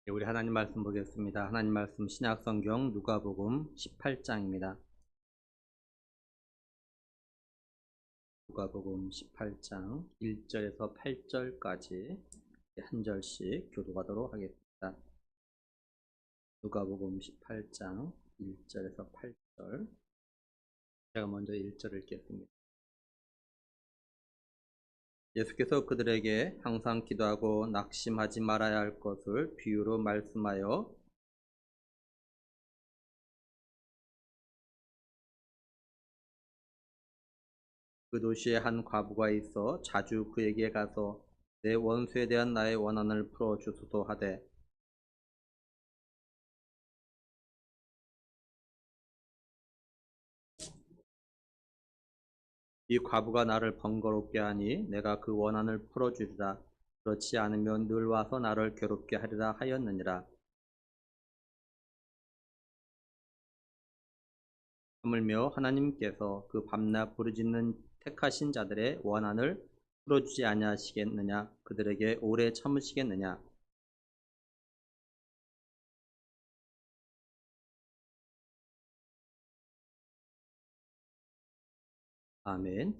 네, 우리 하나님 말씀 보겠습니다. 하나님 말씀 신약성경 누가복음 18장입니다. 누가복음 18장 1절에서 8절까지 한 절씩 교독하도록 하겠습니다. 누가복음 18장 1절에서 8절. 제가 먼저 1절을 읽겠습니다. 예수께서 그들에게 항상 기도하고 낙심하지 말아야 할 것을 비유로 말씀하여 그 도시에 한 과부가 있어 자주 그에게 가서 내 원수에 대한 나의 원한을 풀어주소서 하되 이 과부가 나를 번거롭게 하니 내가 그 원한을 풀어주리라. 그렇지 않으면 늘 와서 나를 괴롭게 하리라 하였느니라. 하물며 하나님께서 그 밤낮 부르짖는 택하신 자들의 원한을 풀어주지 아니하시겠느냐? 그들에게 오래 참으시겠느냐? 아멘.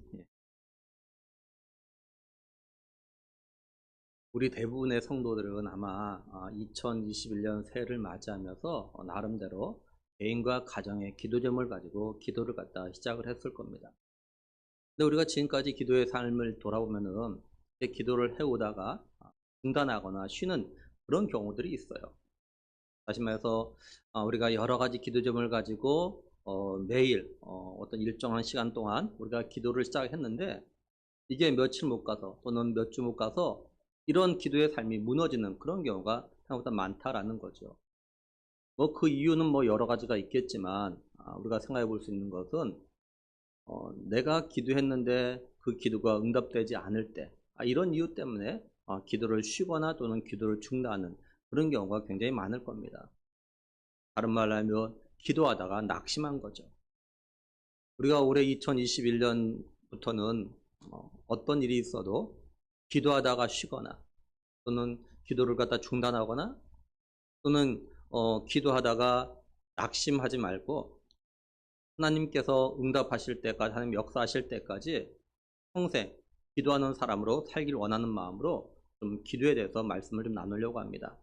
우리 대부분의 성도들은 아마 2021년 새해를 맞이하면서 나름대로 개인과 가정의 기도 제목을 가지고 기도를 갖다 시작을 했을 겁니다. 근데 우리가 지금까지 기도의 삶을 돌아보면은 기도를 해오다가 중단하거나 쉬는 그런 경우들이 있어요. 다시 말해서 우리가 여러 가지 기도 제목을 가지고 매일 어떤 일정한 시간 동안 우리가 기도를 시작했는데 이게 며칠 못 가서 또는 몇 주 못 가서 이런 기도의 삶이 무너지는 그런 경우가 생각보다 많다라는 거죠. 뭐 그 이유는 뭐 여러 가지가 있겠지만 우리가 생각해 볼 수 있는 것은 내가 기도했는데 그 기도가 응답되지 않을 때 이런 이유 때문에 기도를 쉬거나 또는 기도를 중단하는 그런 경우가 굉장히 많을 겁니다. 다른 말로 하면 기도하다가 낙심한 거죠. 우리가 올해 2021년부터는 어떤 일이 있어도 기도하다가 쉬거나 또는 기도를 갖다 중단하거나 또는 기도하다가 낙심하지 말고 하나님께서 응답하실 때까지 하나님 역사하실 때까지 평생 기도하는 사람으로 살길 원하는 마음으로 좀 기도에 대해서 말씀을 좀 나누려고 합니다.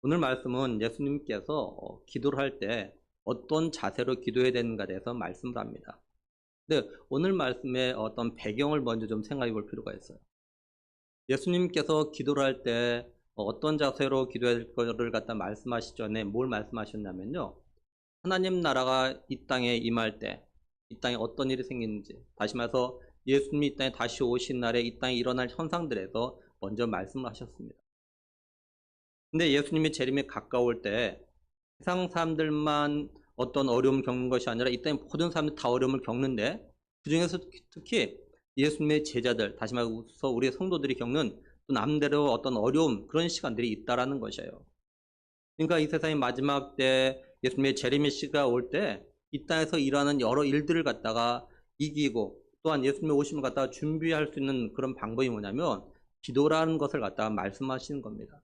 오늘 말씀은 예수님께서 기도를 할 때 어떤 자세로 기도해야 되는가에 대해서 말씀을 합니다. 근데 오늘 말씀의 어떤 배경을 먼저 좀 생각해 볼 필요가 있어요. 예수님께서 기도를 할 때 어떤 자세로 기도할 것을 갖다 말씀하시기 전에 뭘 말씀하셨냐면요. 하나님 나라가 이 땅에 임할 때 이 땅에 어떤 일이 생기는지, 다시 말해서 예수님이 이 땅에 다시 오신 날에 이 땅에 일어날 현상들에서 먼저 말씀을 하셨습니다. 근데 예수님이 재림에 가까울 때 세상 사람들만 어떤 어려움을 겪는 것이 아니라 이 땅에 모든 사람들이 다 어려움을 겪는데 그 중에서 특히 예수님의 제자들, 다시 말해서 우리 성도들이 겪는 또 남대로 어떤 어려움, 그런 시간들이 있다라는 것이에요. 그러니까 이 세상의 마지막 때 예수님의 재림의 시가 올 때 이 땅에서 일어나는 여러 일들을 갖다가 이기고 또한 예수님의 오심을 갖다가 준비할 수 있는 그런 방법이 뭐냐면 기도라는 것을 갖다가 말씀하시는 겁니다.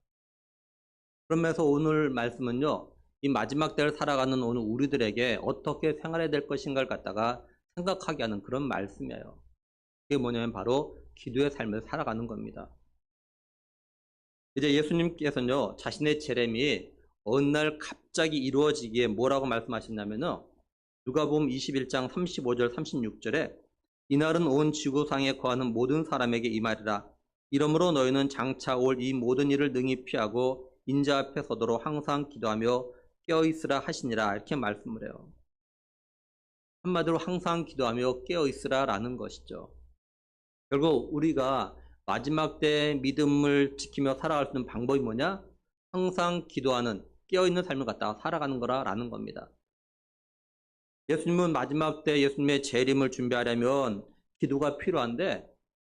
그러면서 오늘 말씀은요, 이 마지막 때를 살아가는 오늘 우리들에게 어떻게 생활해야 될 것인가를 갖다가 생각하게 하는 그런 말씀이에요. 그게 뭐냐면 바로 기도의 삶을 살아가는 겁니다. 이제 예수님께서는요, 자신의 재림이 어느 날 갑자기 이루어지기에 뭐라고 말씀하셨냐면요, 누가복음 21장 35절 36절에 이날은 온 지구상에 거하는 모든 사람에게 임하리라. 이러므로 너희는 장차 올 이 모든 일을 능히 피하고 인자 앞에 서도록 항상 기도하며 깨어있으라 하시니라. 이렇게 말씀을 해요. 한마디로 항상 기도하며 깨어있으라 라는 것이죠. 결국 우리가 마지막 때 믿음을 지키며 살아갈 수 있는 방법이 뭐냐? 항상 기도하는 깨어있는 삶을 갖다가 살아가는 거라는 겁니다. 예수님은 마지막 때 예수님의 재림을 준비하려면 기도가 필요한데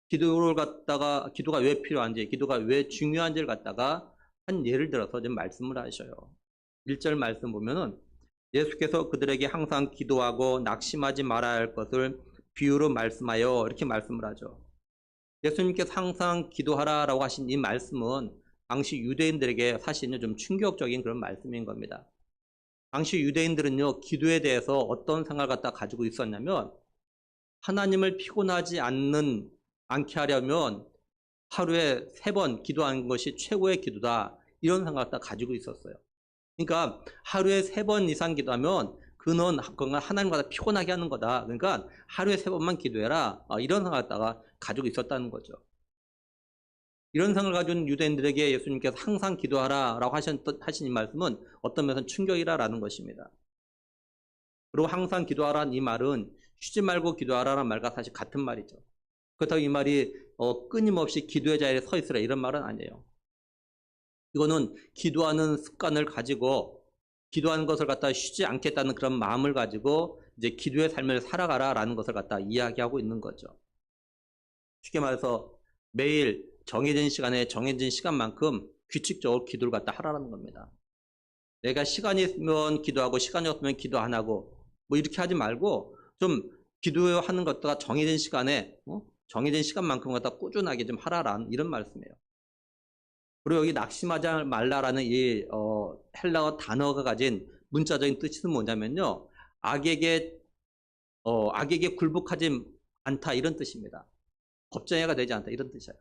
기도가 왜 필요한지, 기도가 왜 중요한지를 갖다가 한 예를 들어서 좀 말씀을 하셔요. 1절 말씀 보면은 예수께서 그들에게 항상 기도하고 낙심하지 말아야 할 것을 비유로 말씀하여 이렇게 말씀을 하죠. 예수님께서 항상 기도하라라고 하신 이 말씀은 당시 유대인들에게 사실은 좀 충격적인 그런 말씀인 겁니다. 당시 유대인들은요, 기도에 대해서 어떤 생각을 갖다 가지고 있었냐면, 하나님을 피곤하지 않게 하려면 하루에 3번 기도하는 것이 최고의 기도다. 이런 생각을 갖다 가지고 있었어요. 그러니까 하루에 3번 이상 기도하면 그건 하나님과 피곤하게 하는 거다. 그러니까 하루에 3번만 기도해라. 이런 생각을 갖다가 가지고 있었다는 거죠. 이런 생각을 가진 유대인들에게 예수님께서 항상 기도하라 라고 하신 이 말씀은 어떤 면에서는 충격이라는 것입니다. 그리고 항상 기도하라는 이 말은 쉬지 말고 기도하라는 말과 사실 같은 말이죠. 그렇다고 이 말이 끊임없이 기도의 자리에 서 있으라 이런 말은 아니에요. 이거는 기도하는 습관을 가지고 기도하는 것을 갖다 쉬지 않겠다는 그런 마음을 가지고 이제 기도의 삶을 살아가라라는 것을 갖다 이야기하고 있는 거죠. 쉽게 말해서 매일 정해진 시간에 정해진 시간만큼 규칙적으로 기도를 갖다 하라는 겁니다. 내가 시간이 있으면 기도하고 시간이 없으면 기도 안 하고 뭐 이렇게 하지 말고 좀 기도하는 것과 정해진 시간에 정해진 시간만큼 갖다 꾸준하게 좀 하라라는 이런 말씀이에요. 그리고 여기 낙심하지 말라라는 이 헬라어 단어가 가진 문자적인 뜻은 뭐냐면요, 악에게 굴복하지 않다 이런 뜻입니다. 법정해가 되지 않다 이런 뜻이에요.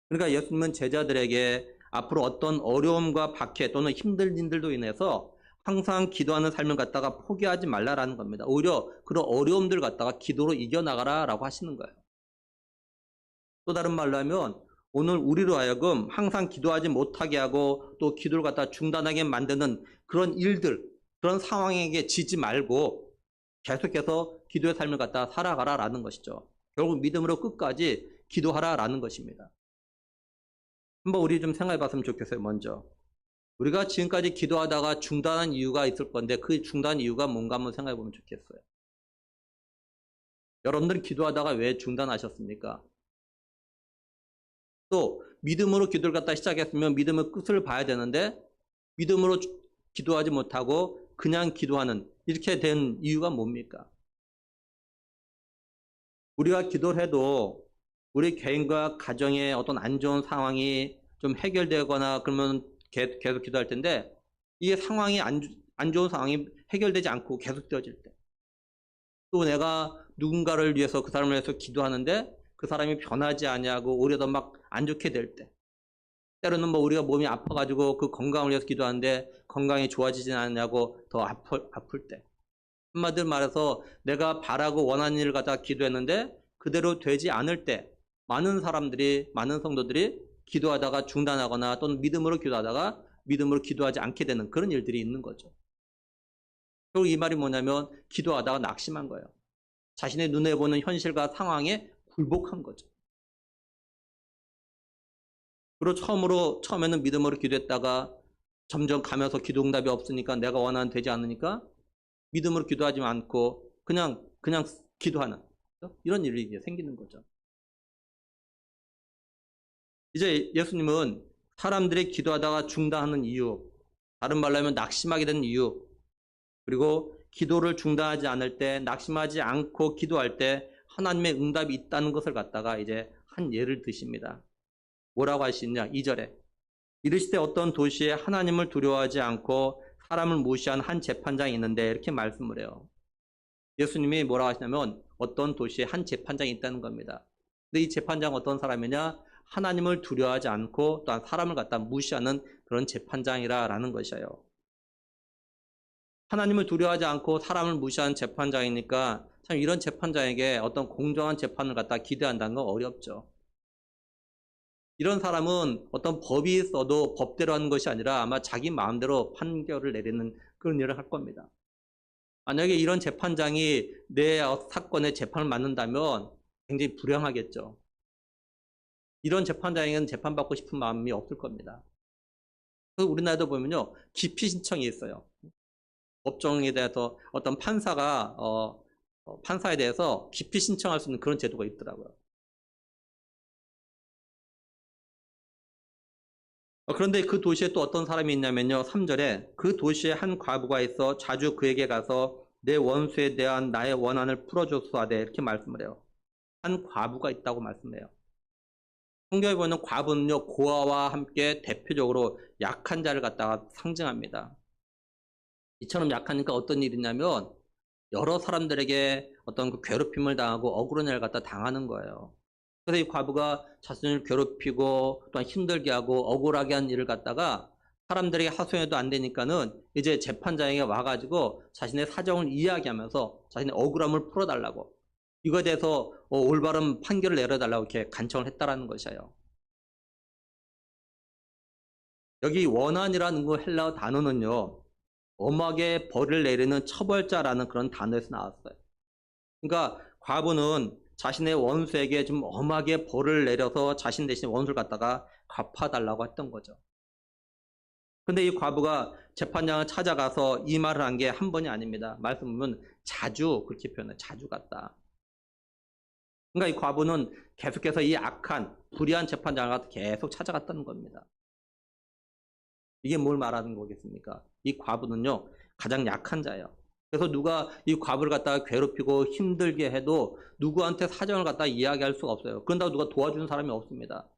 그러니까 예수님은 제자들에게 앞으로 어떤 어려움과 박해 또는 힘든 일들도 인해서 항상 기도하는 삶을 갖다가 포기하지 말라라는 겁니다. 오히려 그런 어려움들 갖다가 기도로 이겨나가라라고 하시는 거예요. 또 다른 말로 하면 오늘 우리로 하여금 항상 기도하지 못하게 하고 또 기도를 갖다 중단하게 만드는 그런 일들, 그런 상황에게 지지 말고 계속해서 기도의 삶을 갖다 살아가라라는 것이죠. 결국 믿음으로 끝까지 기도하라라는 것입니다. 한번 우리 좀 생각해 봤으면 좋겠어요. 먼저 우리가 지금까지 기도하다가 중단한 이유가 있을 건데 그 중단 이유가 뭔가 한번 생각해 보면 좋겠어요. 여러분들 기도하다가 왜 중단하셨습니까? 또 믿음으로 기도를 갖다 시작했으면 믿음의 끝을 봐야 되는데 믿음으로 기도하지 못하고 그냥 기도하는 이렇게 된 이유가 뭡니까? 우리가 기도를 해도 우리 개인과 가정의 어떤 안 좋은 상황이 좀 해결되거나 그러면 계속 기도할 텐데 이게 상황이 안 좋은 상황이 해결되지 않고 계속되어질 때, 또 내가 누군가를 위해서 그 사람을 위해서 기도하는데 그 사람이 변하지 않냐고 오히려 더 막 안 좋게 될 때, 때로는 뭐 우리가 몸이 아파가지고 그 건강을 위해서 기도하는데 건강이 좋아지지 않냐고 더 아플 때, 한마디로 말해서 내가 바라고 원하는 일을 갖다가 기도했는데 그대로 되지 않을 때 많은 성도들이 기도하다가 중단하거나 또는 믿음으로 기도하다가 믿음으로 기도하지 않게 되는 그런 일들이 있는 거죠. 결국 이 말이 뭐냐면 기도하다가 낙심한 거예요. 자신의 눈에 보는 현실과 상황에 굴복한 거죠. 그리고 처음에는 믿음으로 기도했다가 점점 가면서 기도 응답이 없으니까 내가 원하는 되지 않으니까 믿음으로 기도하지 않고 그냥 기도하는 이런 일이 이제 생기는 거죠. 이제 예수님은 사람들이 기도하다가 중단하는 이유, 다른 말로 하면 낙심하게 되는 이유, 그리고 기도를 중단하지 않을 때, 낙심하지 않고 기도할 때 하나님의 응답이 있다는 것을 갖다가 이제 한 예를 드십니다. 뭐라고 하시느냐? 2절에 이르시되 어떤 도시에 하나님을 두려워하지 않고 사람을 무시한 한 재판장이 있는데 이렇게 말씀을 해요. 예수님이 뭐라고 하시냐면 어떤 도시에 한 재판장이 있다는 겁니다. 근데 이 재판장은 어떤 사람이냐? 하나님을 두려워하지 않고 또한 사람을 갖다 무시하는 그런 재판장이라는 것이에요. 하나님을 두려워하지 않고 사람을 무시하는 재판장이니까 참 이런 재판장에게 어떤 공정한 재판을 갖다 기대한다는 건 어렵죠. 이런 사람은 어떤 법이 있어도 법대로 하는 것이 아니라 아마 자기 마음대로 판결을 내리는 그런 일을 할 겁니다. 만약에 이런 재판장이 내 사건에 재판을 맡는다면 굉장히 불행하겠죠. 이런 재판장에게는 재판받고 싶은 마음이 없을 겁니다. 그래서 우리나라도 보면요, 기피 신청이 있어요. 법정에 대해서 어떤 판사에 대해서 기피 신청할 수 있는 그런 제도가 있더라고요. 그런데 그 도시에 또 어떤 사람이 있냐면요, 3절에 그 도시에 한 과부가 있어 자주 그에게 가서 내 원수에 대한 나의 원한을 풀어줬소 하되 이렇게 말씀을 해요. 한 과부가 있다고 말씀해요. 성경에 보면 과부는요, 고아와 함께 대표적으로 약한 자를 갖다가 상징합니다. 이처럼 약하니까 어떤 일이 있냐면 여러 사람들에게 어떤 그 괴롭힘을 당하고 억울한 일을 갖다 당하는 거예요. 그래서 이 과부가 자신을 괴롭히고 또한 힘들게 하고 억울하게 한 일을 갖다가 사람들에게 하소연해도 안 되니까는 이제 재판장에게 와가지고 자신의 사정을 이야기하면서 자신의 억울함을 풀어달라고, 이거에 대해서 올바른 판결을 내려달라고 이렇게 간청을 했다라는 것이에요. 여기 원한이라는 그 헬라어 단어는요, 엄하게 벌을 내리는 처벌자라는 그런 단어에서 나왔어요. 그러니까 과부는 자신의 원수에게 좀 엄하게 벌을 내려서 자신 대신 원수를 갖다가 갚아달라고 했던 거죠. 근데 이 과부가 재판장을 찾아가서 이 말을 한 게 한 번이 아닙니다. 말씀 보면 자주 그렇게 표현해요. 자주 갔다. 그러니까 이 과부는 계속해서 이 악한 불의한 재판장을 계속 찾아갔다는 겁니다. 이게 뭘 말하는 거겠습니까? 이 과부는요, 가장 약한 자예요. 그래서 누가 이 과부를 갖다가 괴롭히고 힘들게 해도 누구한테 사정을 갖다가 이야기할 수가 없어요. 그런다고 누가 도와주는 사람이 없습니다.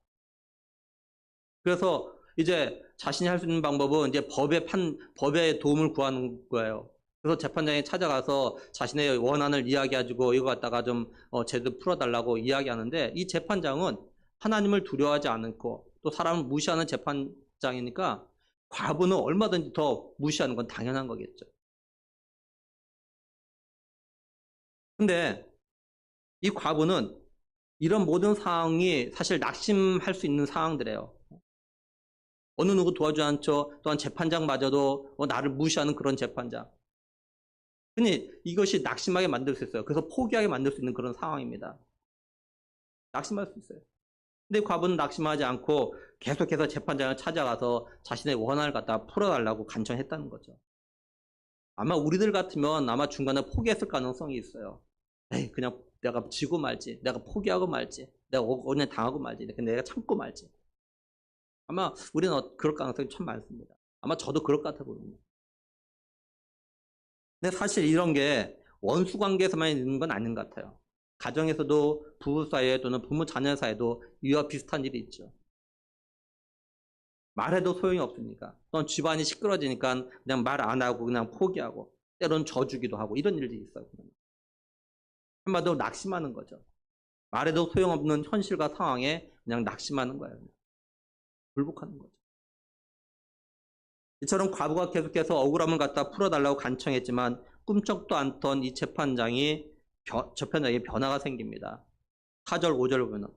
그래서 이제 자신이 할 수 있는 방법은 이제 법의 도움을 구하는 거예요. 그래서 재판장에 찾아가서 자신의 원한을 이야기해주고 이거 갖다가 좀 제대로 풀어달라고 이야기하는데, 이 재판장은 하나님을 두려워하지 않고 또 사람을 무시하는 재판장이니까 과부는 얼마든지 더 무시하는 건 당연한 거겠죠. 근데 이 과부는 이런 모든 상황이 사실 낙심할 수 있는 상황들이에요. 어느 누구 도와주지 않죠. 또한 재판장마저도 나를 무시하는 그런 재판장. 근데 이것이 낙심하게 만들 수 있어요. 그래서 포기하게 만들 수 있는 그런 상황입니다. 낙심할 수 있어요. 근데 과부는 낙심하지 않고 계속해서 재판장을 찾아가서 자신의 원한을 갖다 풀어달라고 간청했다는 거죠. 아마 우리들 같으면 아마 중간에 포기했을 가능성이 있어요. 에이, 그냥 내가 지고 말지, 내가 포기하고 말지, 내가 오늘 당하고 말지, 내가 참고 말지. 아마 우리는 그럴 가능성이 참 많습니다. 아마 저도 그럴 것 같아 보입니다. 근데 사실 이런 게 원수 관계에서만 있는 건 아닌 것 같아요. 가정에서도 부부 사이에 또는 부모 자녀 사이에도 이와 비슷한 일이 있죠. 말해도 소용이 없으니까. 또는 집안이 시끄러지니까 그냥 말 안 하고 그냥 포기하고 때로는 져주기도 하고 이런 일들이 있어요. 한마디로 낙심하는 거죠. 말해도 소용없는 현실과 상황에 그냥 낙심하는 거예요. 굴복하는 거죠. 이처럼 과부가 계속해서 억울함을 갖다 풀어달라고 간청했지만 꿈쩍도 않던 이 재판장에 변화가 생깁니다. 4절 5절 보면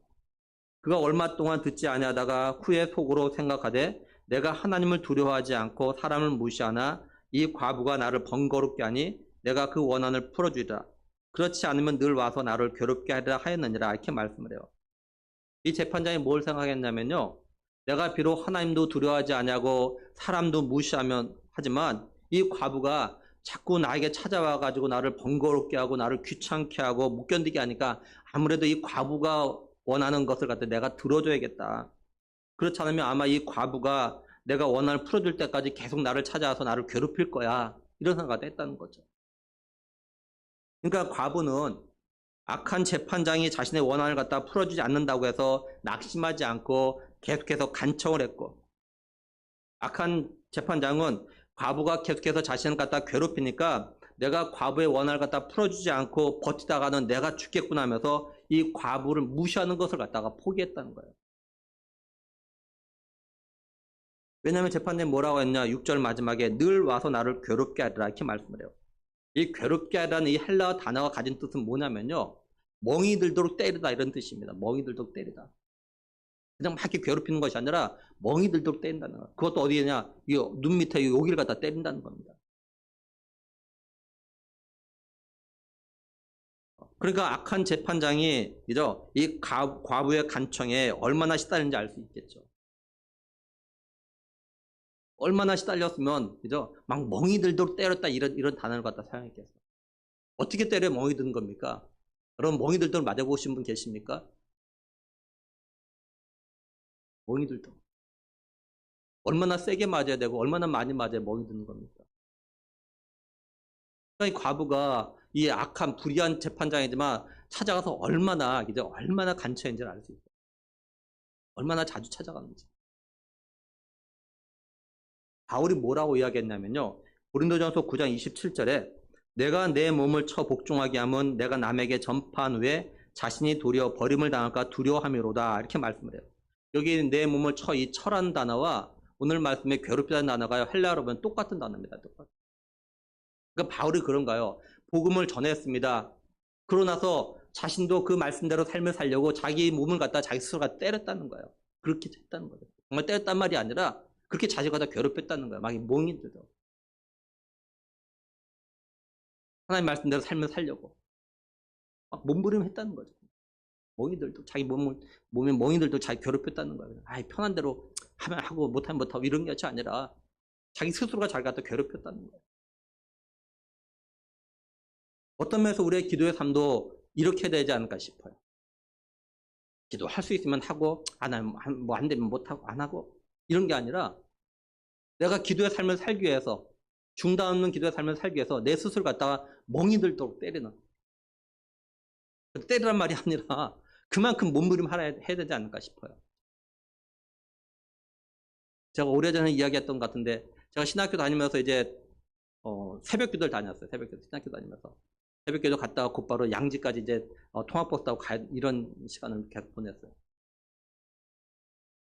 그가 얼마 동안 듣지 아니하다가 후에 속으로 생각하되 내가 하나님을 두려워하지 않고 사람을 무시하나 이 과부가 나를 번거롭게 하니 내가 그 원한을 풀어주리라. 그렇지 않으면 늘 와서 나를 괴롭게 하리라 하였느니라. 이렇게 말씀을 해요. 이 재판장이 뭘 생각했냐면요, 내가 비록 하나님도 두려워하지 않냐고 사람도 무시하면 하지만 이 과부가 자꾸 나에게 찾아와 가지고 나를 번거롭게 하고 나를 귀찮게 하고 못 견디게 하니까 아무래도 이 과부가 원하는 것을 갖다 내가 들어줘야겠다. 그렇지 않으면 아마 이 과부가 내가 원한을 풀어줄 때까지 계속 나를 찾아와서 나를 괴롭힐 거야. 이런 생각을 했다는 거죠. 그러니까 과부는 악한 재판장이 자신의 원한을 갖다 풀어주지 않는다고 해서 낙심하지 않고 계속해서 간청을 했고, 악한 재판장은 과부가 계속해서 자신을 갖다 괴롭히니까 내가 과부의 원한을 갖다 풀어주지 않고 버티다가는 내가 죽겠구나 하면서 이 과부를 무시하는 것을 갖다가 포기했다는 거예요. 왜냐하면 재판장이 뭐라고 했냐, 6절 마지막에 늘 와서 나를 괴롭게 하리라 이렇게 말씀을 해요. 이 괴롭게 하라는 이 헬라어 단어가 가진 뜻은 뭐냐면요, 멍이 들도록 때리다 이런 뜻입니다. 멍이 들도록 때리다. 그냥 막 이렇게 괴롭히는 것이 아니라 멍이 들도록 때린다는 거예요. 그것도 어디냐, 이 눈 밑에 여기를 갖다 때린다는 겁니다. 그러니까 악한 재판장이 이 과부의 간청에 얼마나 시달리는지 알 수 있겠죠. 얼마나 시달렸으면 막 멍이 들도록 때렸다 이런 단어를 갖다 사용했겠어요. 어떻게 때려 멍이 드는 겁니까? 여러분 멍이 들도록 맞아보신 분 계십니까? 멍이 들도록 얼마나 세게 맞아야 되고 얼마나 많이 맞아야 멍이 드는 겁니까? 그러니까 이 과부가 이 악한 불의한 재판장이지만 찾아가서 얼마나 간처했는지를 알 수 있어요. 얼마나 자주 찾아가는지. 바울이 뭐라고 이야기했냐면요. 고린도전서 9장 27절에 내가 내 몸을 쳐 복종하게 하면 내가 남에게 전파한 후에 자신이 도리어 버림을 당할까 두려워함이로다. 이렇게 말씀을 해요. 여기 내 몸을 쳐, 이 쳐라는 단어와 오늘 말씀에 괴롭히다는 단어가 헬라어로 보면 똑같은 단어입니다. 똑같은. 그러니까 바울이 그런가요? 복음을 전했습니다. 그러고 나서 자신도 그 말씀대로 삶을 살려고 자기 몸을 갖다 자기 스스로가 때렸다는 거예요. 그렇게 했다는 거예요. 정말 때렸단 말이 아니라 그렇게 자식을 갖다 괴롭혔다는 거예요. 막 몽인들도. 하나님 말씀대로 삶을 살려고. 막 몸부림했다는 거죠. 몽인들도 자기 몸에 몽인들도 자기 괴롭혔다는 거예요. 아이, 편한 대로 하면 하고 못하면 못하고 이런 것이 아니라 자기 스스로가 자기 갖다 괴롭혔다는 거예요. 어떤 면에서 우리의 기도의 삶도 이렇게 되지 않을까 싶어요. 기도할 수 있으면 하고 안 하면 뭐 안 되면 못하고 안 하고 이런 게 아니라 내가 기도의 삶을 살기 위해서 중단 없는 기도의 삶을 살기 위해서 내 스스로 갖다가 멍이 들도록 때리는 때리란 말이 아니라 그만큼 몸부림 해야 되지 않을까 싶어요. 제가 오래전에 이야기했던 것 같은데 제가 신학교 다니면서 이제 새벽기도를 다녔어요. 신학교 다니면서 새벽기도 갔다가 곧바로 양지까지 이제 통학버스 타고 이런 시간을 계속 보냈어요.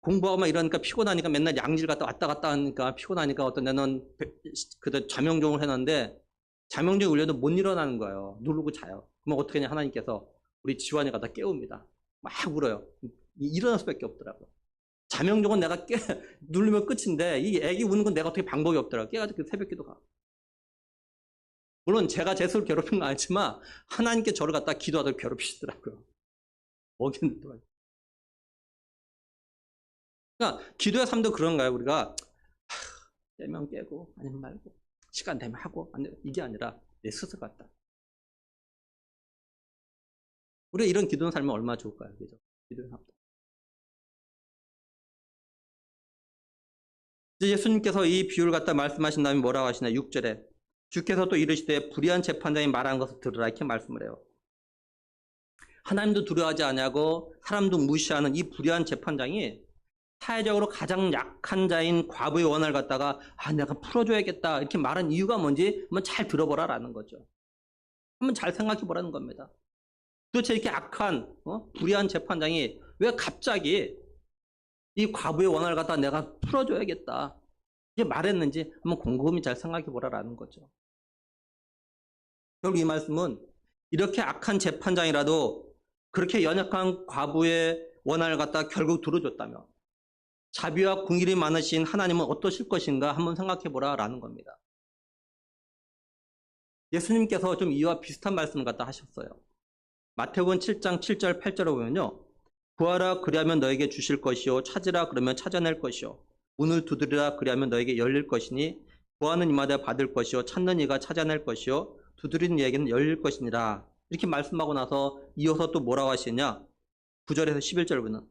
공부하고 막 이러니까 피곤하니까 맨날 양질 갔다 왔다 하니까 피곤하니까 어떤 데는 그때 자명종을 해놨는데 자명종이 울려도 못 일어나는 거예요. 누르고 자요. 그럼 어떻게 하냐 하나님께서 우리 지환이 갖다 깨웁니다. 막 울어요. 일어날 수밖에 없더라고요. 자명종은 내가 누르면 끝인데 이 애기 우는 건 내가 어떻게 방법이 없더라고요. 깨가지고 새벽기도 가. 물론 제가 제 스스로 괴롭힌 건 아니지만 하나님께 저를 갖다 기도하도록 괴롭히시더라고요. 먹이는 그러니까 기도의 삶도 그런가요? 우리가 깨면 깨고 아니면 말고 시간 되면 하고 이게 아니라 내 스스로 갖다. 우리가 이런 기도는 살면 얼마나 좋을까요? 그죠? 기도의 삶도. 이제 예수님께서 이 비유를 갖다 말씀하신 다음에 뭐라고 하시나? 6절에 주께서 또 이르시되 불의한 재판장이 말한 것을 들으라 이렇게 말씀을 해요. 하나님도 두려워하지 않냐고 사람도 무시하는 이 불의한 재판장이 사회적으로 가장 약한 자인 과부의 원한을 갖다가 내가 풀어줘야겠다 이렇게 말한 이유가 뭔지 한번 잘 들어보라라는 거죠. 한번 잘 생각해 보라는 겁니다. 도대체 이렇게 악한 불의한 재판장이 왜 갑자기 이 과부의 원한을 갖다가 내가 풀어줘야겠다 이렇게 말했는지 한번 곰곰이 잘 생각해 보라라는 거죠. 결국 이 말씀은 이렇게 악한 재판장이라도 그렇게 연약한 과부의 원한을 갖다가 결국 들어줬다면 자비와 긍휼이 많으신 하나님은 어떠실 것인가 한번 생각해 보라라는 겁니다. 예수님께서 좀 이와 비슷한 말씀을 갖다 하셨어요. 마태복음 7장 7절 8절에 보면요. 구하라 그리하면 너에게 주실 것이요 찾으라 그러면 찾아낼 것이요 문을 두드리라 그리하면 너에게 열릴 것이니 구하는 이마다 받을 것이요 찾는 이가 찾아낼 것이요 두드리는 이에게는 열릴 것이니라. 이렇게 말씀하고 나서 이어서 또 뭐라고 하시냐? 9절에서 11절 보면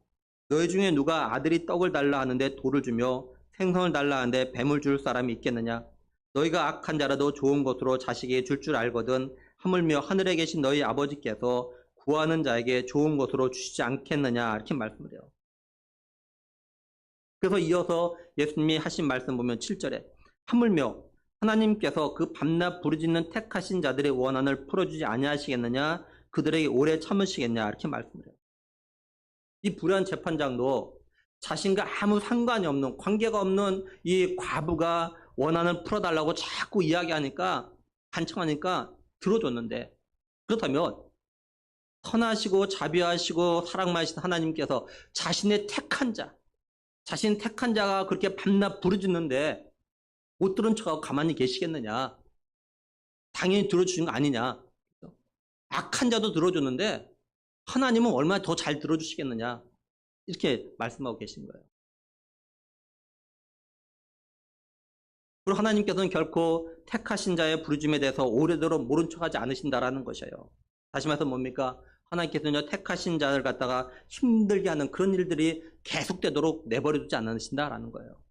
너희 중에 누가 아들이 떡을 달라 하는데 돌을 주며 생선을 달라 하는데 뱀을 줄 사람이 있겠느냐? 너희가 악한 자라도 좋은 것으로 자식에게 줄 줄 알거든 하물며 하늘에 계신 너희 아버지께서 구하는 자에게 좋은 것으로 주시지 않겠느냐? 이렇게 말씀을 해요. 그래서 이어서 예수님이 하신 말씀 보면 7절에 하물며 하나님께서 그 밤낮 부르짖는 택하신 자들의 원한을 풀어주지 아니하시겠느냐? 그들에게 오래 참으시겠냐? 이렇게 말씀을 해요. 이 불의한 재판장도 자신과 아무 상관이 없는 관계가 없는 이 과부가 원한을 풀어달라고 자꾸 이야기하니까 간청하니까 들어줬는데 그렇다면 선하시고 자비하시고 사랑 많으신 하나님께서 자신의 택한 자가 그렇게 밤낮 부르짖는데 못 들은 척하고 가만히 계시겠느냐? 당연히 들어주신 거 아니냐? 악한 자도 들어줬는데 하나님은 얼마나 더 잘 들어주시겠느냐? 이렇게 말씀하고 계신 거예요. 그리고 하나님께서는 결코 택하신 자의 부르짖음에 대해서 오래도록 모른 척하지 않으신다라는 것이에요. 다시 말해서 뭡니까? 하나님께서는 택하신 자를 갖다가 힘들게 하는 그런 일들이 계속되도록 내버려두지 않으신다라는 거예요.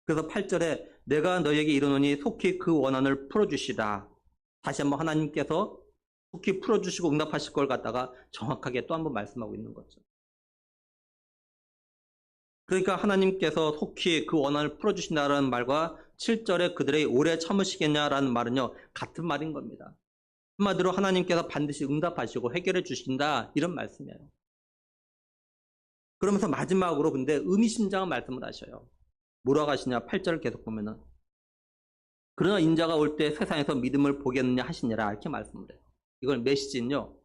그래서 8절에 내가 너에게 이르노니 속히 그 원한을 풀어주시라. 다시 한번 하나님께서 속히 풀어주시고 응답하실 걸 갖다가 정확하게 또 한번 말씀하고 있는 거죠. 그러니까 하나님께서 속히 그 원한을 풀어주신다라는 말과 7절에 그들의 오래 참으시겠냐라는 말은요, 같은 말인 겁니다. 한마디로 하나님께서 반드시 응답하시고 해결해 주신다, 이런 말씀이에요. 그러면서 마지막으로 근데 의미심장한 말씀을 하셔요. 뭐라고 하시냐, 8절을 계속 보면은. 그러나 인자가 올 때 세상에서 믿음을 보겠느냐 하시니라, 이렇게 말씀을 해요. 이걸 메시지는요,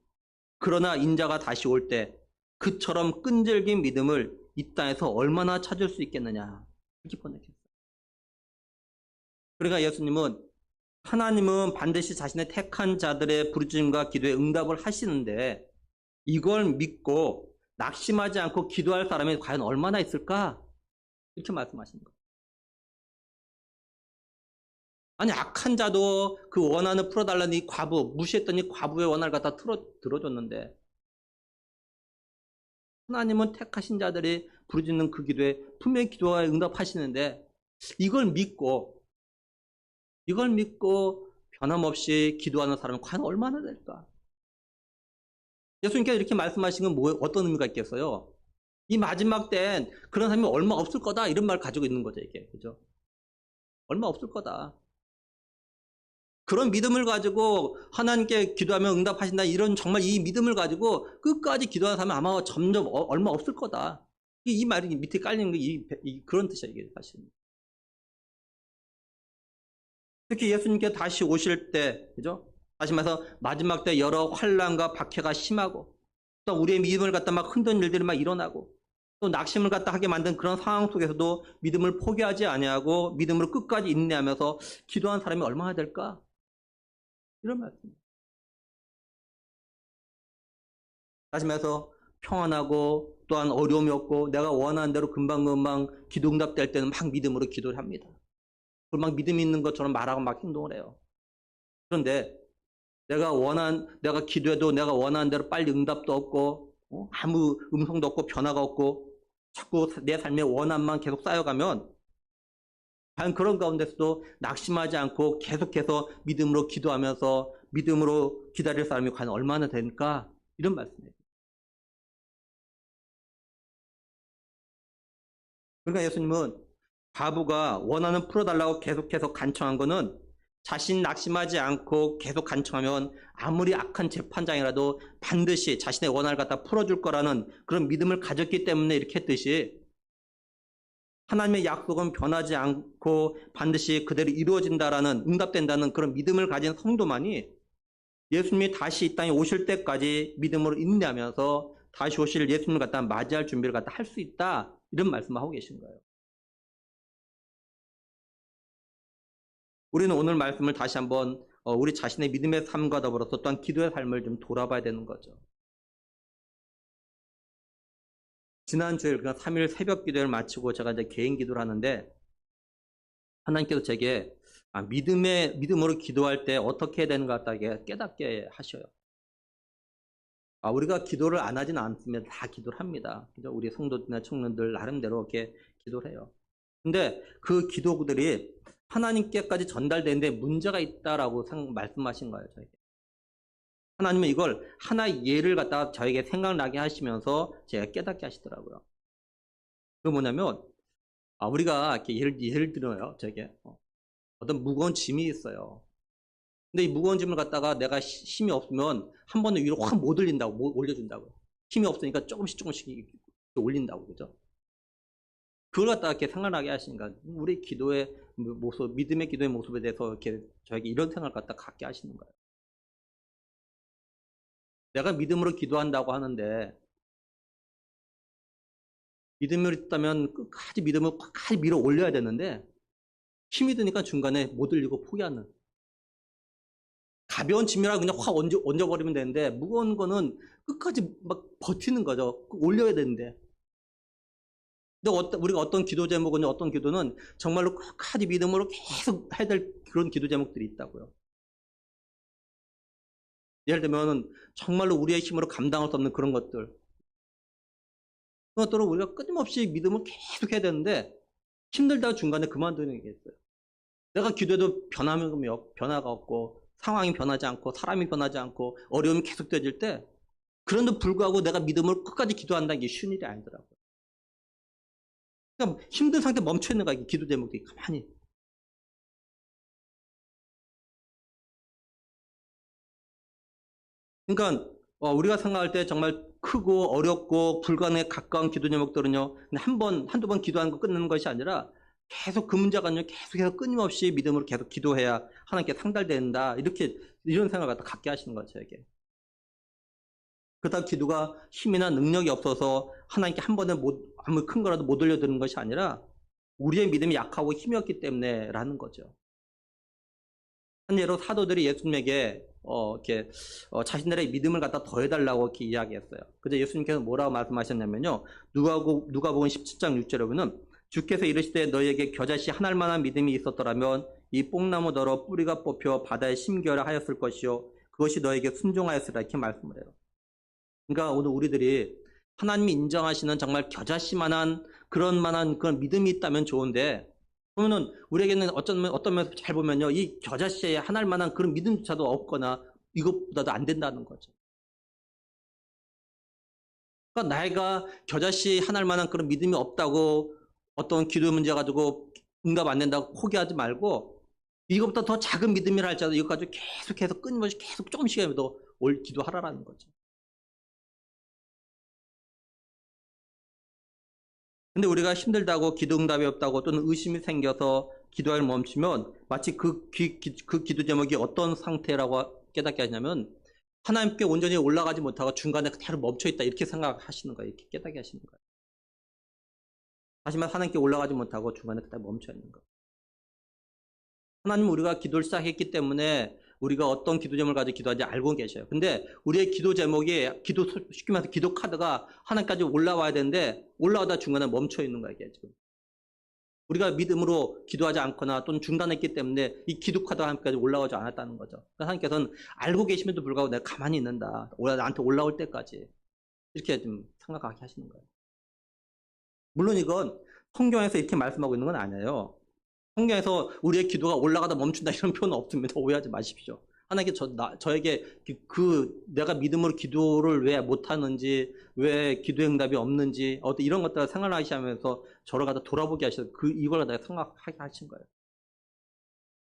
그러나 인자가 다시 올 때 그처럼 끈질긴 믿음을 이 땅에서 얼마나 찾을 수 있겠느냐, 이렇게 번역했어요. 그러니까 예수님은, 하나님은 반드시 자신의 택한 자들의 부르짖음과 기도에 응답을 하시는데 이걸 믿고 낙심하지 않고 기도할 사람이 과연 얼마나 있을까? 이렇게 말씀하시는 거예요. 아니, 악한 자도 그 원한을 풀어달라는 이 과부, 무시했더니 과부의 원한을 갖다 들어줬는데, 하나님은 택하신 자들이 부르짖는 그 기도에 분명히 기도에 응답하시는데, 이걸 믿고 변함없이 기도하는 사람은 과연 얼마나 될까? 예수님께서 이렇게 말씀하신 건 어떤 의미가 있겠어요? 이 마지막 때엔 그런 사람이 얼마 없을 거다, 이런 말 가지고 있는 거죠, 이게. 그죠? 얼마 없을 거다. 그런 믿음을 가지고 하나님께 기도하면 응답하신다, 이런 정말 이 믿음을 가지고 끝까지 기도하는 사람은 아마 점점 얼마 없을 거다. 이 말이 밑에 깔리는 게 그런 뜻이야, 이게 사실. 특히 예수님께 다시 오실 때, 그죠? 다시 말해서 마지막 때 여러 환난과 박해가 심하고, 또 우리의 믿음을 갖다 막 흔드는 일들이 막 일어나고, 또 낙심을 갖다 하게 만든 그런 상황 속에서도 믿음을 포기하지 아니하고 믿음으로 끝까지 인내하면서 기도한 사람이 얼마나 될까? 이런 말씀입니다. 다시 말해서 평안하고 또한 어려움이 없고 내가 원하는 대로 금방금방 기도 응답될 때는 막 믿음으로 기도를 합니다. 그걸 막 믿음이 있는 것처럼 말하고 막 행동을 해요. 그런데 내가 기도해도 내가 원하는 대로 빨리 응답도 없고, 아무 음성도 없고 변화가 없고 자꾸 내 삶의 원한만 계속 쌓여가면 과연 그런 가운데서도 낙심하지 않고 계속해서 믿음으로 기도하면서 믿음으로 기다릴 사람이 과연 얼마나 될까? 이런 말씀이에요. 그러니까 예수님은 과부가 원한을 풀어달라고 계속해서 간청한 거는 자신 낙심하지 않고 계속 간청하면 아무리 악한 재판장이라도 반드시 자신의 원한을 갖다 풀어줄 거라는 그런 믿음을 가졌기 때문에 이렇게 했듯이, 하나님의 약속은 변하지 않고 반드시 그대로 이루어진다라는, 응답된다는 그런 믿음을 가진 성도만이 예수님이 다시 이 땅에 오실 때까지 믿음으로 인내하면서 다시 오실 예수님을 갖다 맞이할 준비를 갖다 할 수 있다, 이런 말씀을 하고 계신 거예요. 우리는 오늘 말씀을 다시 한번 우리 자신의 믿음의 삶과 더불어서 또한 기도의 삶을 좀 돌아봐야 되는 거죠. 지난주에 3일 새벽 기도를 마치고 제가 이제 개인 기도를 하는데, 하나님께서 제게 믿음으로 기도할 때 어떻게 해야 되는가 깨닫게 하셔요. 우리가 기도를 안 하진 않습니다. 다 기도를 합니다. 우리 성도들이나 청년들 나름대로 이렇게 기도를 해요. 근데 그 기도들이 하나님께까지 전달되는데 문제가 있다라고 말씀하신 거예요, 저에게. 하나님은 이걸 하나의 예를 갖다가 저에게 생각나게 하시면서 제가 깨닫게 하시더라고요. 그게 뭐냐면, 우리가 이렇게 예를 들어요, 저에게. 어떤 무거운 짐이 있어요. 근데 이 무거운 짐을 갖다가 내가 힘이 없으면 한 번에 위로 확 못 올려준다고요. 힘이 없으니까 조금씩 올린다고, 그죠? 그걸 갖다가 이렇게 생각나게 하시니까 우리 기도의 모습, 믿음의 기도의 모습에 대해서 이렇게 저에게 이런 생각을 갖다 갖게 하시는 거예요. 내가 믿음으로 기도한다고 하는데, 믿음을 있다면 끝까지 밀어 올려야 되는데 힘이 드니까 중간에 못 올리고 포기하는, 가벼운 짐이라 그냥 확 얹어버리면 되는데 무거운 거는 끝까지 막 버티는 거죠. 올려야 되는데. 근데 우리가 어떤 기도 제목은, 어떤 기도는 정말로 끝까지 믿음으로 계속 해야 될 그런 기도 제목들이 있다고요. 예를 들면 정말로 우리의 힘으로 감당할 수 없는 그런 것들, 그것들을 우리가 끊임없이 믿음을 계속 해야 되는데 힘들다가 중간에 그만두는 게 있어요. 내가 기도해도 변화가 없고 상황이 변하지 않고 사람이 변하지 않고 어려움이 계속되어질 때, 그런데도 불구하고 내가 믿음을 끝까지 기도한다는 게 쉬운 일이 아니더라고요. 그러니까 힘든 상태 멈춰 있는 거야. 이 기도 제목들이 가만히. 그러니까 우리가 생각할 때 정말 크고 어렵고 불가능에 가까운 기도 제목들은요. 한두 번 기도하는 거 끝내는 것이 아니라 계속 그 문제가요. 계속해서 끊임없이 믿음으로 계속 기도해야 하나님께 상달된다. 이런 생각을 갖게 하시는 거죠, 저에게. 그렇다고 기도가 힘이나 능력이 없어서 하나님께 한 번에 아무리 큰 거라도 못 올려드리는 것이 아니라 우리의 믿음이 약하고 힘이 없기 때문에라는 거죠. 한 예로 사도들이 예수님에게 이렇게 자신들의 믿음을 갖다 더해달라고 이렇게 이야기했어요. 그래서 예수님께서 뭐라고 말씀하셨냐면요. 누가복음 17장 6절에 보면 주께서 이르시되 너희에게 겨자씨 한 알만한 믿음이 있었더라면 이 뽕나무더러 뿌리가 뽑혀 바다에 심겨라 하였을 것이요 그것이 너에게 순종하였으라 이렇게 말씀을 해요. 그러니까 오늘 우리들이 하나님이 인정하시는 정말 겨자씨만한 그런 믿음이 있다면 좋은데 그러면은 우리에게는 어떤 면에서 잘 보면요 이 겨자씨에 하나일 만한 그런 믿음조차도 없거나 이것보다도 안 된다는 거죠. 그러니까 나이가 겨자씨 하나일 만한 그런 믿음이 없다고 어떤 기도 문제 가지고 응답 안 된다고 포기하지 말고 이것보다 더 작은 믿음이라 할지라도 이것 가지고 계속해서 끊임없이 계속 조금씩이라도 기도하라는 거죠. 근데 우리가 힘들다고 기도 응답이 없다고 또는 의심이 생겨서 기도를 멈추면 마치 그 기도 제목이 어떤 상태라고 깨닫게 하냐면 하나님께 온전히 올라가지 못하고 중간에 그대로 멈춰있다 이렇게 생각하시는 거예요. 이렇게 깨닫게 하시는 거예요. 다시 말해 하나님께 올라가지 못하고 중간에 그대로 멈춰있는 거예요. 하나님은 우리가 기도를 시작했기 때문에 우리가 어떤 기도 제목을 가지고 기도하는지 알고 계셔요. 근데 우리의 기도 제목이 쉽게 말해서 기도 카드가 하나님까지 올라와야 되는데 올라가다 중간에 멈춰 있는 거예요. 지금. 우리가 믿음으로 기도하지 않거나 또는 중단했기 때문에 이 기도 카드가 하나님까지 올라오지 않았다는 거죠. 그러니까 하나님께서는 알고 계심에도 불구하고 내가 가만히 있는다. 나한테 올라올 때까지 이렇게 좀 생각하게 하시는 거예요. 물론 이건 성경에서 이렇게 말씀하고 있는 건 아니에요. 성경에서 우리의 기도가 올라가다 멈춘다 이런 표현은 없습니다. 오해하지 마십시오. 하나님께 저에게 내가 믿음으로 기도를 왜 못하는지, 왜 기도의 응답이 없는지, 이런 것들을 생각하시면서 저를 갖다 돌아보게 하셔서 이걸 갖다 생각하게 하신 거예요.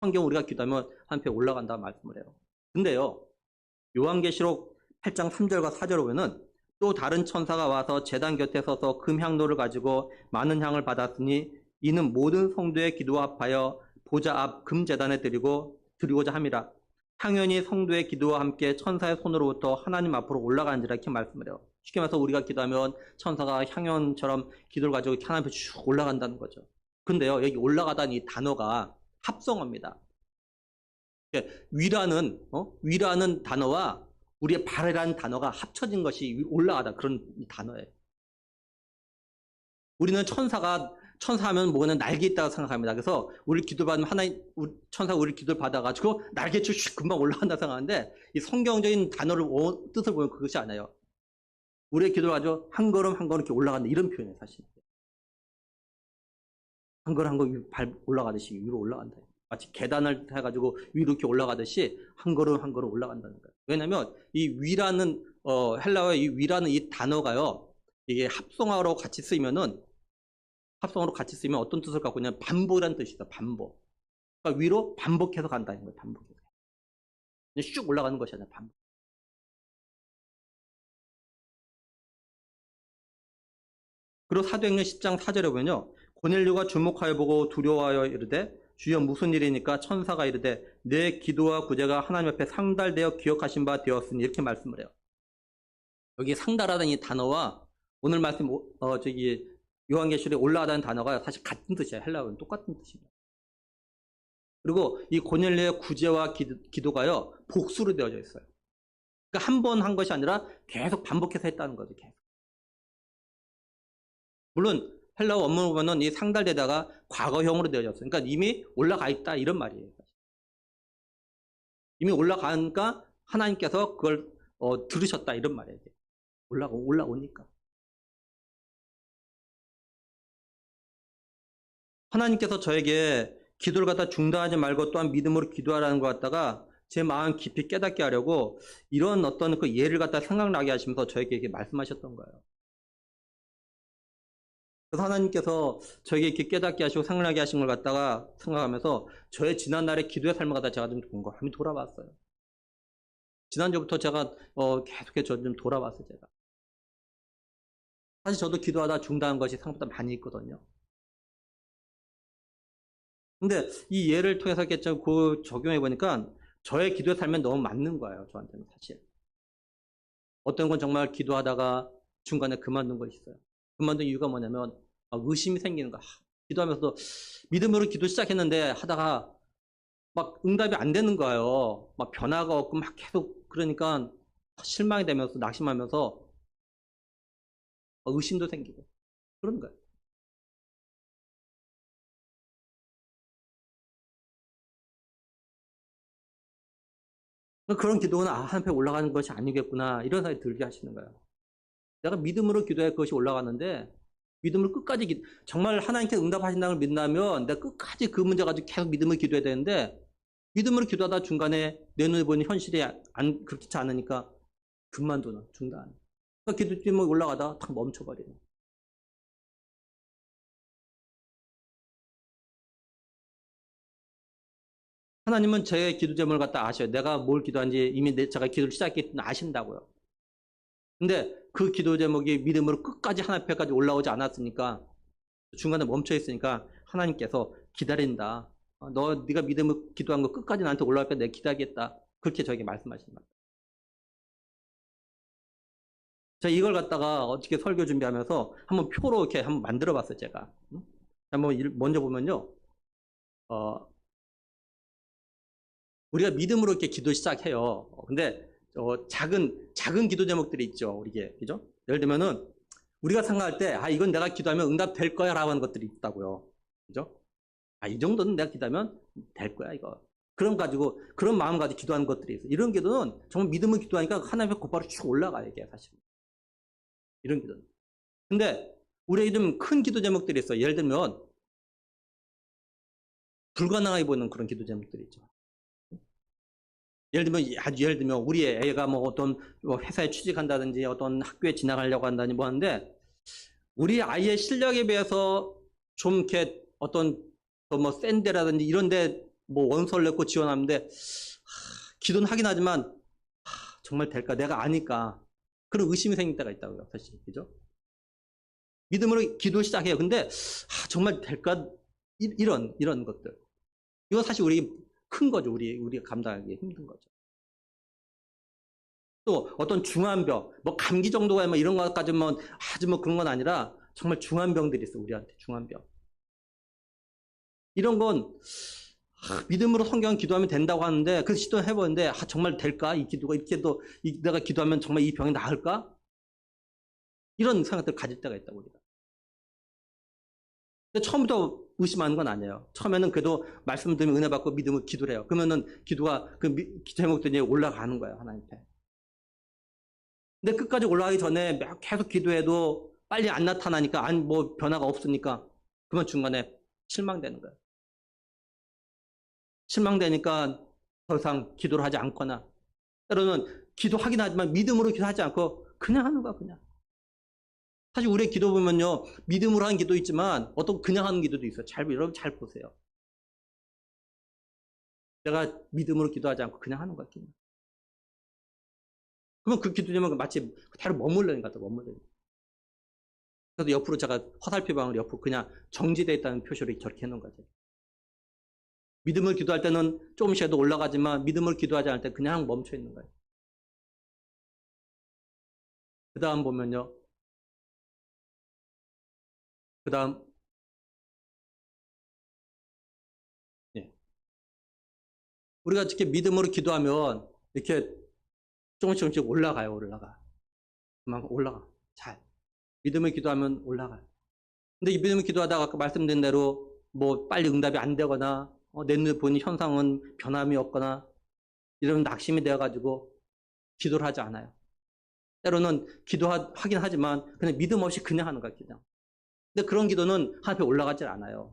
성경 우리가 기도하면 하나님께 올라간다 말씀을 해요. 근데요, 요한계시록 8장 3절과 4절에 보면은 또 다른 천사가 와서 제단 곁에 서서 금향로를 가지고 많은 향을 받았으니 이는 모든 성도의 기도와 합하여 보좌 앞 금제단에 드리고자 함이라. 향연이 성도의 기도와 함께 천사의 손으로부터 하나님 앞으로 올라가는지라 이렇게 말씀을 해요. 쉽게 말해서 우리가 기도하면 천사가 향연처럼 기도를 가지고 하나님 앞에 쭉 올라간다는 거죠. 근데요, 여기 올라가다는 이 단어가 합성어입니다. 위라는 단어와 우리의 발이라는 단어가 합쳐진 것이 올라가다 그런 단어예요. 우리는 천사하면 뭐는 날개 있다고 생각합니다. 그래서 우리 기도 받으면 천사가 우리 기도를 받아가지고 날개줄 슉 금방 올라간다 생각하는데 이 성경적인 단어를 뜻을 보면 그것이 아니에요. 우리의 기도를 가지고 한 걸음 한 걸음 이렇게 올라간다 이런 표현이에요, 사실. 한 걸음 한 걸음 올라가듯이 위로 올라간다. 마치 계단을 해가지고 위로 이렇게 올라가듯이 한 걸음 한 걸음 올라간다는 거예요. 왜냐하면 이 위라는 헬라어의 이 위라는 이 단어가요, 이게 합성어로 같이 쓰이면 어떤 뜻을 갖고 있냐면 반복이라는 뜻이다. 반복. 그러니까 위로 반복해서 간다는 거예요. 반복해서. 쭉 올라가는 것이 아니라 반복. 그리고 사도행전 10장 4절에 보면요. 고넬료가 주목하여 보고 두려워하여 이르되 주여 무슨 일이니까 천사가 이르되 내 기도와 구제가 하나님 앞에 상달되어 기억하신 바 되었으니 이렇게 말씀을 해요. 여기 상달하는 이 단어와 오늘 말씀 요한계시록에 올라가다는 단어가 사실 같은 뜻이에요. 헬라어는 똑같은 뜻입니다. 그리고 이 고넬료의 구제와 기도가요 복수로 되어져 있어요. 그러니까 한 번 한 것이 아니라 계속 반복해서 했다는 거죠. 계속. 물론 헬라어 원문을 보면 이 상달되다가 과거형으로 되어졌어요. 그러니까 이미 올라가 있다 이런 말이에요. 이미 올라가니까 하나님께서 그걸 들으셨다 이런 말이에요. 올라오니까. 하나님께서 저에게 기도를 갖다 중단하지 말고 또한 믿음으로 기도하라는 것 갖다가 제 마음 깊이 깨닫게 하려고 이런 어떤 그 예를 갖다 생각나게 하시면서 저에게 이렇게 말씀하셨던 거예요. 그래서 하나님께서 저에게 이렇게 깨닫게 하시고 생각나게 하신 걸 갖다가 생각하면서 저의 지난날의 기도의 삶을 갖다 제가 좀 곰곰이 돌아봤어요. 지난주부터 제가 계속해서 좀 돌아봤어요, 제가. 사실 저도 기도하다 중단한 것이 생각보다 많이 있거든요. 근데 이 예를 통해서 이렇게 적용해 보니까 저의 기도의 삶에 너무 맞는 거예요, 저한테는 사실. 어떤 건 정말 기도하다가 중간에 그만둔 것이 있어요. 그만둔 이유가 뭐냐면 의심이 생기는 거야. 기도하면서도 믿음으로 기도 시작했는데 하다가 막 응답이 안 되는 거예요. 막 변화가 없고 막 계속 그러니까 실망이 되면서 낙심하면서 의심도 생기고 그런 거예요. 그런 기도는 하나님 앞에 올라가는 것이 아니겠구나 이런 생각이 들게 하시는 거예요. 내가 믿음으로 기도할 것이 올라가는데 믿음을 끝까지 정말 하나님께 응답하신다는 걸 믿는다면 내가 끝까지 그 문제 가지고 계속 믿음을 기도해야 되는데 믿음으로 기도하다 중간에 내 눈에 보이는 현실이 그렇지 않으니까 그만두는 중단. 그러니까 기도 제목이 올라가다가 탁 멈춰버리는. 하나님은 제 기도 제목을 갖다 아셔요. 내가 뭘 기도한지 이미 제가 기도를 시작했던 아신다고요. 근데 그 기도 제목이 믿음으로 끝까지 하나님 앞에까지 올라오지 않았으니까 중간에 멈춰 있으니까 하나님께서 기다린다. 네가 믿음으로 기도한 거 끝까지 나한테 올라올 때 내가 기다리겠다. 그렇게 저에게 말씀하신 겁니다. 자, 이걸 갖다가 어떻게 설교 준비하면서 한번 표로 이렇게 한번 만들어 봤어요, 제가. 한번 먼저 보면요. 우리가 믿음으로 이렇게 기도 시작해요. 근데 작은 기도 제목들이 있죠. 우리게. 그죠? 예를 들면은 우리가 생각할 때, 이건 내가 기도하면 응답될 거야 라고 하는 것들이 있다고요. 그죠? 이 정도는 내가 기도하면 될 거야, 이거. 그런 마음 가지고 기도하는 것들이 있어요. 이런 기도는 정말 믿음을 기도하니까 하나님 앞에 곧바로 쭉 올라가요, 이게 사실. 이런 기도는. 근데 우리에게 좀 큰 기도 제목들이 있어요. 예를 들면, 불가능하게 보이는 그런 기도 제목들이 있죠. 예를 들면 우리 애가 뭐 어떤 회사에 취직한다든지 어떤 학교에 진학하려고 한다든지 뭐 하는데 우리 아이의 실력에 비해서 좀 이렇게 어떤 뭐 센 데라든지 이런 데 뭐 원서를 냈고 지원하는데 기도는 하긴 하지만 정말 될까? 내가 아니까 그런 의심이 생길 때가 있다고요. 사실. 그죠? 믿음으로 기도 시작해요. 근데 정말 될까? 이런 것들. 이거 사실 우리 큰 거죠. 우리가 감당하기 힘든 거죠. 또 어떤 중한 병, 뭐 감기 정도가 뭐 이런 것까지만 아주 뭐 그런 건 아니라 정말 중한 병들이 있어. 우리한테 중한 병. 이런 건 믿음으로 성경 기도하면 된다고 하는데 그 시도해 보는데 정말 될까? 이 기도가 이렇게도 내가 기도하면 정말 이 병이 나을까? 이런 생각들 가질 때가 있다고 우리가. 근데 처음부터 의심하는 건 아니에요. 처음에는 그래도 말씀 들으면 은혜 받고 믿음을 기도를 해요. 그러면은 기도가 그 제목들이 올라가는 거예요. 하나님께. 근데 끝까지 올라가기 전에 계속 기도해도 빨리 안 나타나니까 뭐 변화가 없으니까 그러면 중간에 실망되는 거예요. 실망되니까 더 이상 기도를 하지 않거나 때로는 기도하긴 하지만 믿음으로 기도하지 않고 그냥 하는 거야. 그냥. 사실 우리의 기도 보면요. 믿음으로 하는 기도 있지만 어떤 그냥 하는 기도도 있어요. 여러분 잘 보세요. 내가 믿음으로 기도하지 않고 그냥 하는 거야. 그냥. 그러면 그 기도 제목은 마치 그대로 머물러있는 것 같아요. 머물러있는. 그래서 옆으로 제가 화살표 방울 옆으로 그냥 정지되어 있다는 표시로 저렇게 해놓은 거죠. 믿음을 기도할 때는 조금씩이라도 올라가지만 믿음을 기도하지 않을 때 그냥 멈춰 있는 거예요. 그 다음 보면요. 그 다음 우리가 이렇게 믿음으로 기도하면 이렇게 조금씩 올라가요. 그만큼 올라가. 잘. 믿음을 기도하면 올라가요. 근데 이 믿음을 기도하다가 아까 말씀드린 대로 뭐 빨리 응답이 안 되거나 내 눈에 보이는 현상은 변함이 없거나 이런 낙심이 되어가지고 기도를 하지 않아요. 때로는 기도하긴 하지만 그냥 믿음 없이 그냥 하는 거야. 그냥. 근데 그런 기도는 하나님 앞에 올라가지 않아요.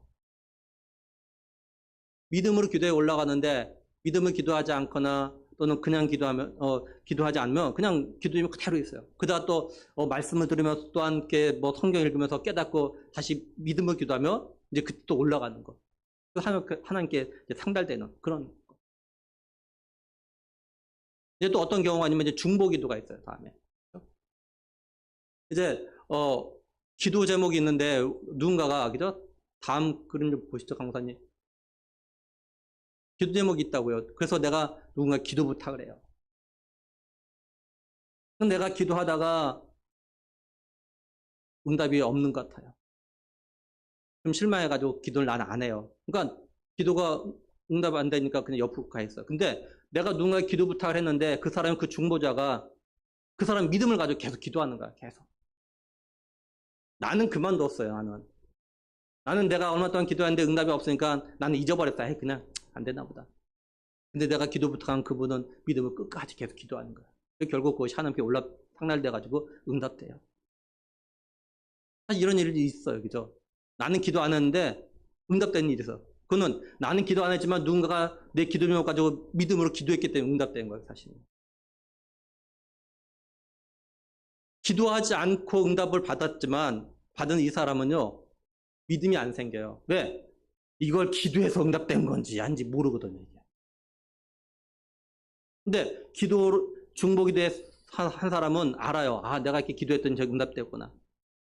믿음으로 기도에 올라가는데 믿음을 기도하지 않거나 또는 그냥 기도하지 않으면 그냥 기도하면 그대로 있어요. 그러다 또 말씀을 들으면서 또 함께 뭐 성경 읽으면서 깨닫고 다시 믿음을 기도하면 이제 그때 또 올라가는 거. 하나님께 상달되는 그런 거. 이제 또 어떤 경우가 아니면 이제 중보 기도가 있어요. 다음에. 이제 기도 제목이 있는데 누군가가 그죠? 다음 그림 좀 보시죠, 강사님. 기도 제목이 있다고요. 그래서 내가 누군가 기도 부탁을 해요. 그럼 내가 기도하다가 응답이 없는 것 같아요. 좀 실망해가지고 기도를 나는 안 해요. 그러니까 기도가 응답 안 되니까 그냥 옆으로 가 있어요. 근데 내가 누군가 기도 부탁을 했는데 그 사람, 그 중보자가 그 사람 믿음을 가지고 계속 기도하는 거야. 계속. 나는 그만뒀어요. 나는 내가 얼마 동안 기도했는데 응답이 없으니까 나는 잊어버렸다. 그냥 안 되나 보다. 근데 내가 기도 부탁한 그분은 믿음을 끝까지 계속 기도하는 거야. 결국 그것이 하나님께 상달돼가지고 응답돼요. 사실 이런 일이 있어요. 그죠? 나는 기도 안 했는데 응답되는 일이 있어. 그거는 나는 기도 안 했지만 누군가가 내 기도 제목 가지고 믿음으로 기도했기 때문에 응답된 거예요. 사실. 기도하지 않고 응답을 받았지만 받은 이 사람은요. 믿음이 안 생겨요. 왜? 이걸 기도해서 응답된 건지 아닌지 모르거든요. 이게. 근데 중보기도에 한 사람은 알아요. 아, 내가 이렇게 기도했더니 저기 응답됐구나.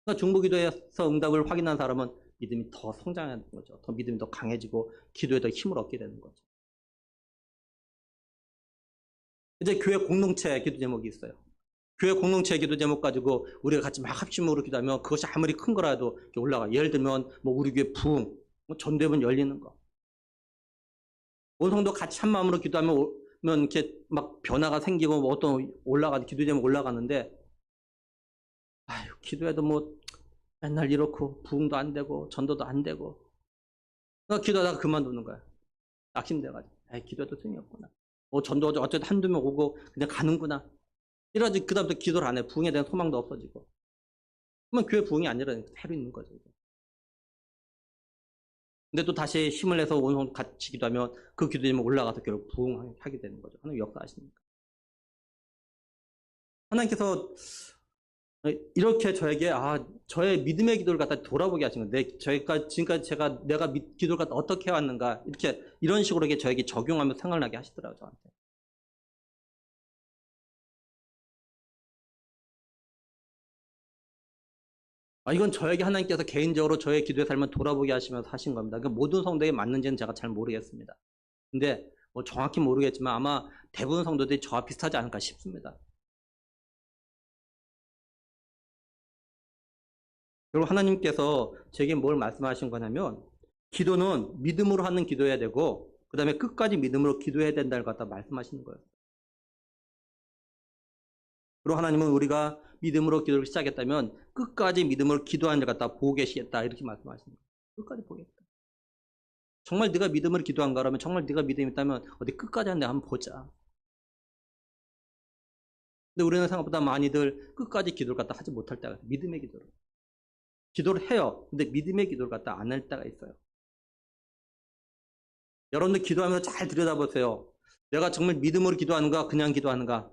그러니까 중보기도에서 응답을 확인한 사람은 믿음이 더 성장하는 거죠. 더 믿음이 더 강해지고 기도에 더 힘을 얻게 되는 거죠. 이제 교회 공동체 기도 제목이 있어요. 교회 공동체 기도 제목 가지고 우리가 같이 막 합심으로 기도하면 그것이 아무리 큰 거라도 올라가. 예를 들면 뭐 우리 교회 부흥, 전대문 열리는 거. 온 성도 같이 한 마음으로 기도하면 이렇게 막 변화가 생기고 뭐 기도 제목 올라가는데 아유, 기도해도 뭐 맨날 이렇고 부흥도 안 되고 전도도 안 되고 기도하다가 그만두는 거야. 낙심돼가지고 기도해도 소용이 없구나. 전도 어쨌든 한두 명 오고 그냥 가는구나. 이러지 그다음부터 기도를 안 해. 부흥에 대한 소망도 없어지고. 그러면 교회 부흥이 안 일어나니까 새로 있는 거죠. 근데 또 다시 힘을 내서 온 성도 같이 기도하면 그 기도 제목 올라가서 결국 부흥하게 되는 거죠. 하나님 역사하시니까. 하나님께서 이렇게 저에게 저의 믿음의 기도를 갖다 돌아보게 하신 거예요. 지금까지 내가 기도를 갖다 어떻게 해왔는가 이런 식으로 저에게 적용하면서 생각나게 하시더라고요. 저한테. 이건 저에게 하나님께서 개인적으로 저의 기도의 삶을 돌아보게 하시면서 하신 겁니다. 그러니까 모든 성도에게 맞는지는 제가 잘 모르겠습니다. 근데 정확히 모르겠지만 아마 대부분 성도들이 저와 비슷하지 않을까 싶습니다. 그리고 하나님께서 제게 뭘 말씀하신 거냐면 기도는 믿음으로 하는 기도해야 되고 그 다음에 끝까지 믿음으로 기도해야 된다는 걸 갖다 말씀하시는 거예요. 그리고 하나님은 우리가 믿음으로 기도를 시작했다면 끝까지 믿음으로 기도하는 자 갖다 보고 계시겠다 이렇게 말씀하시는 거예요. 끝까지 보겠다. 정말 네가 믿음으로 기도한 거라면 정말 네가 믿음이 있다면 어디 끝까지 한데 한번 보자. 근데 우리는 생각보다 많이들 끝까지 기도를 갖다 하지 못할 때가 있어요. 믿음의 기도를 해요. 근데 믿음의 기도를 갖다 안 할 때가 있어요. 여러분들 기도하면서 잘 들여다보세요. 내가 정말 믿음으로 기도하는가 그냥 기도하는가.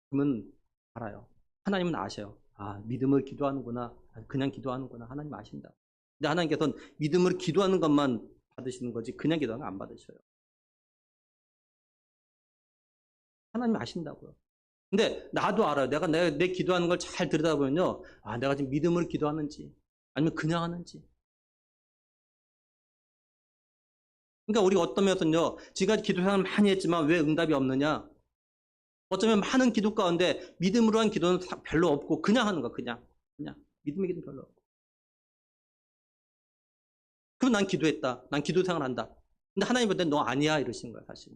그러면 알아요. 하나님은 아셔요. 믿음을 기도하는구나. 그냥 기도하는구나. 하나님 아신다. 근데 하나님께서는 믿음으로 기도하는 것만 받으시는 거지 그냥 기도하는 거 안 받으셔요. 하나님 아신다고요. 근데 나도 알아요. 내가 내 기도하는 걸 잘 들여다보면요. 내가 지금 믿음으로 기도하는지 아니면 그냥 하는지. 그러니까 우리가 어떤 면에서는요. 지금까지 기도 생활을 많이 했지만 왜 응답이 없느냐. 어쩌면 많은 기도 가운데 믿음으로 한 기도는 별로 없고 그냥 하는 거야. 그냥 믿음의 기도는 별로 없고. 그럼 난 기도했다. 난 기도 생활한다. 근데 하나님 볼 때 너 아니야 이러시는 거야 사실.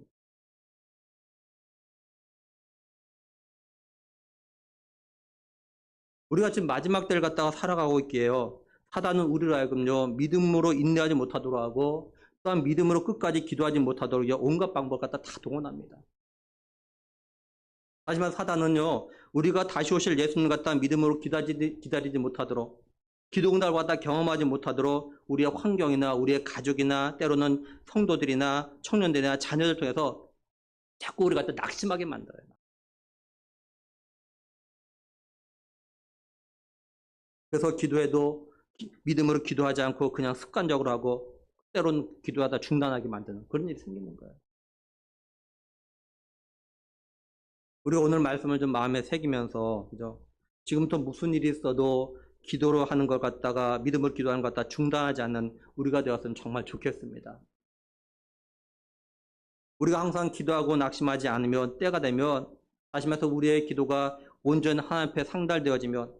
우리가 지금 마지막 때를 갖다가 살아가고 있기에요. 사단은 우리로 하여금요 믿음으로 인내하지 못하도록 하고 또한 믿음으로 끝까지 기도하지 못하도록 온갖 방법 갖다 다 동원합니다. 하지만 사단은요 우리가 다시 오실 예수님 갖다 믿음으로 기다리지 못하도록 기도 응답을 갖다 경험하지 못하도록 우리의 환경이나 우리의 가족이나 때로는 성도들이나 청년들이나 자녀들 통해서 자꾸 우리 갖다 낙심하게 만들어요. 그래서 기도해도 믿음으로 기도하지 않고 그냥 습관적으로 하고 때로는 기도하다 중단하게 만드는 그런 일이 생기는 거예요. 우리가 오늘 말씀을 좀 마음에 새기면서, 그죠? 지금부터 무슨 일이 있어도 기도로 하는 것 갖다가, 믿음으로 기도하는 것 갖다가 중단하지 않는 우리가 되었으면 정말 좋겠습니다. 우리가 항상 기도하고 낙심하지 않으면 때가 되면 다시 말해서 우리의 기도가 온전히 하나님 앞에 상달되어지면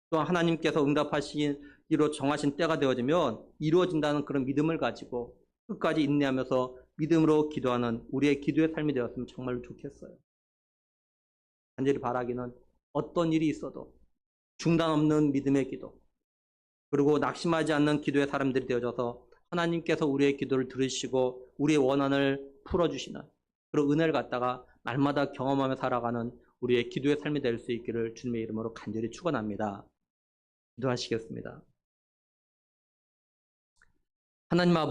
또 하나님께서 응답하시기로 정하신 때가 되어지면 이루어진다는 그런 믿음을 가지고 끝까지 인내하면서 믿음으로 기도하는 우리의 기도의 삶이 되었으면 정말로 좋겠어요. 간절히 바라기는 어떤 일이 있어도 중단 없는 믿음의 기도, 그리고 낙심하지 않는 기도의 사람들이 되어져서 하나님께서 우리의 기도를 들으시고 우리의 원한을 풀어주시는 그런 은혜를 갖다가 날마다 경험하며 살아가는 우리의 기도의 삶이 될 수 있기를 주님의 이름으로 간절히 축원합니다. 기도하시겠습니다. 하나님 아버지,